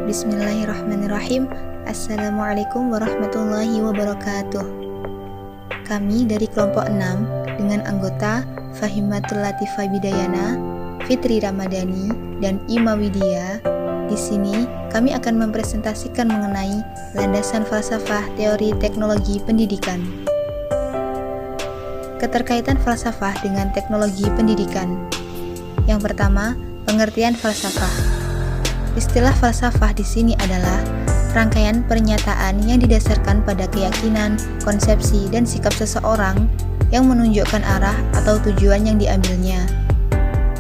Bismillahirrahmanirrahim. Assalamualaikum warahmatullahi wabarakatuh. Kami dari kelompok 6 dengan anggota Fahimatul Latifah Bidayana, Fitri Ramadhani, dan Ima Widya. Di sini kami akan mempresentasikan mengenai landasan falsafah teori teknologi pendidikan. Keterkaitan falsafah dengan teknologi pendidikan. Yang pertama, pengertian falsafah. Istilah falsafah di sini adalah rangkaian pernyataan yang didasarkan pada keyakinan, konsepsi, dan sikap seseorang yang menunjukkan arah atau tujuan yang diambilnya.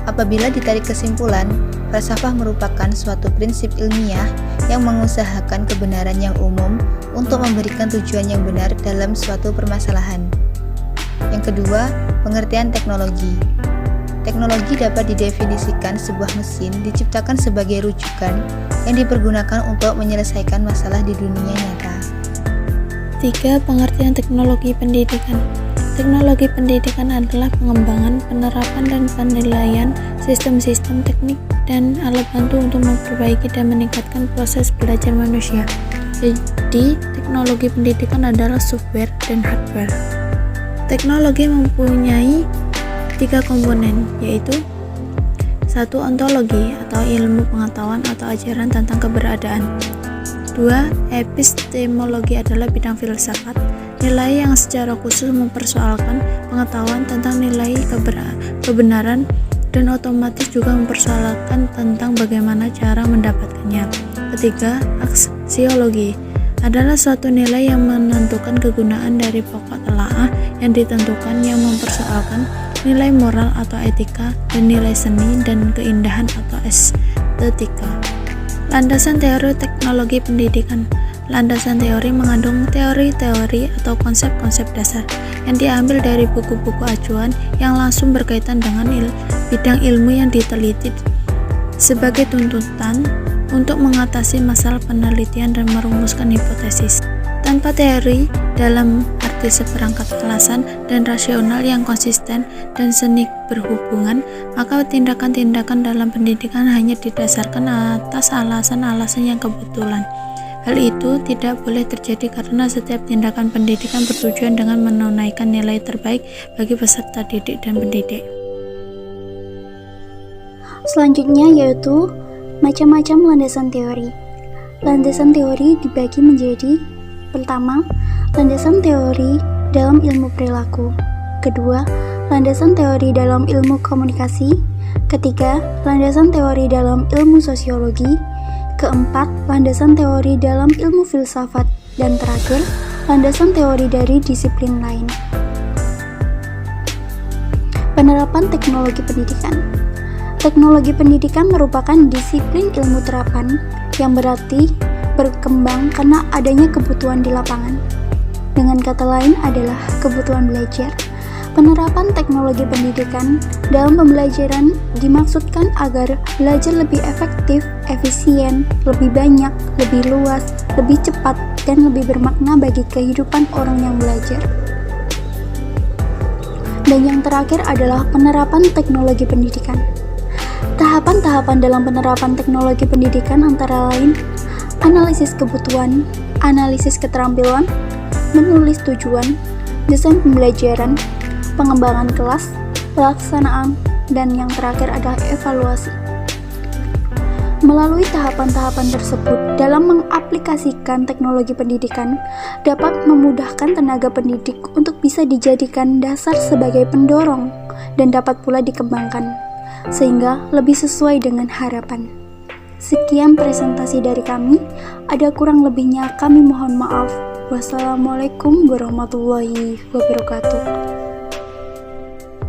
Apabila ditarik kesimpulan, falsafah merupakan suatu prinsip ilmiah yang mengusahakan kebenaran yang umum untuk memberikan tujuan yang benar dalam suatu permasalahan. Yang kedua, pengertian teknologi. Teknologi dapat didefinisikan sebuah mesin diciptakan sebagai rujukan yang dipergunakan untuk menyelesaikan masalah di dunia nyata. 3. Pengertian teknologi pendidikan. Teknologi pendidikan adalah pengembangan, penerapan, dan penilaian sistem-sistem teknik dan alat bantu untuk memperbaiki dan meningkatkan proses belajar manusia. Jadi, teknologi pendidikan adalah software dan hardware. Teknologi mempunyai 3 komponen, yaitu 1. Ontologi atau ilmu pengetahuan atau ajaran tentang keberadaan. 2. Epistemologi adalah bidang filsafat, nilai yang secara khusus mempersoalkan pengetahuan tentang nilai kebenaran dan otomatis juga mempersoalkan tentang bagaimana cara mendapatkannya. 3. Aksiologi adalah suatu nilai yang menentukan kegunaan dari pokok telaah yang ditentukan, yang mempersoalkan nilai moral atau etika, dan nilai seni dan keindahan atau estetika. Landasan teori teknologi pendidikan. Landasan teori mengandung teori-teori atau konsep-konsep dasar yang diambil dari buku-buku acuan yang langsung berkaitan dengan bidang ilmu yang diteliti sebagai tuntutan untuk mengatasi masalah penelitian dan merumuskan hipotesis. Tanpa teori dalam arti seperangkat alasan dan rasional yang konsisten dan seni berhubungan, maka tindakan-tindakan dalam pendidikan hanya didasarkan atas alasan-alasan yang kebetulan. Hal itu tidak boleh terjadi karena setiap tindakan pendidikan bertujuan dengan menunaikan nilai terbaik bagi peserta didik dan pendidik. Selanjutnya yaitu macam-macam landasan teori. Landasan teori dibagi menjadi: pertama, landasan teori dalam ilmu perilaku. Kedua, landasan teori dalam ilmu komunikasi. Ketiga, landasan teori dalam ilmu sosiologi. Keempat, landasan teori dalam ilmu filsafat. Dan terakhir, landasan teori dari disiplin lain. Penerapan teknologi pendidikan. Teknologi pendidikan merupakan disiplin ilmu terapan yang berarti berkembang karena adanya kebutuhan di lapangan. Dengan kata lain adalah kebutuhan belajar. Penerapan teknologi pendidikan dalam pembelajaran dimaksudkan agar belajar lebih efektif, efisien, lebih banyak, lebih luas, lebih cepat, dan lebih bermakna bagi kehidupan orang yang belajar. Dan yang terakhir adalah penerapan teknologi pendidikan. Tahapan-tahapan dalam penerapan teknologi pendidikan antara lain analisis kebutuhan, analisis keterampilan, menulis tujuan, desain pembelajaran, pengembangan kelas, pelaksanaan, dan yang terakhir adalah evaluasi. Melalui tahapan-tahapan tersebut, dalam mengaplikasikan teknologi pendidikan dapat memudahkan tenaga pendidik untuk bisa dijadikan dasar sebagai pendorong dan dapat pula dikembangkan, sehingga lebih sesuai dengan harapan. Sekian presentasi dari kami, ada kurang lebihnya kami mohon maaf. Wassalamualaikum warahmatullahi wabarakatuh.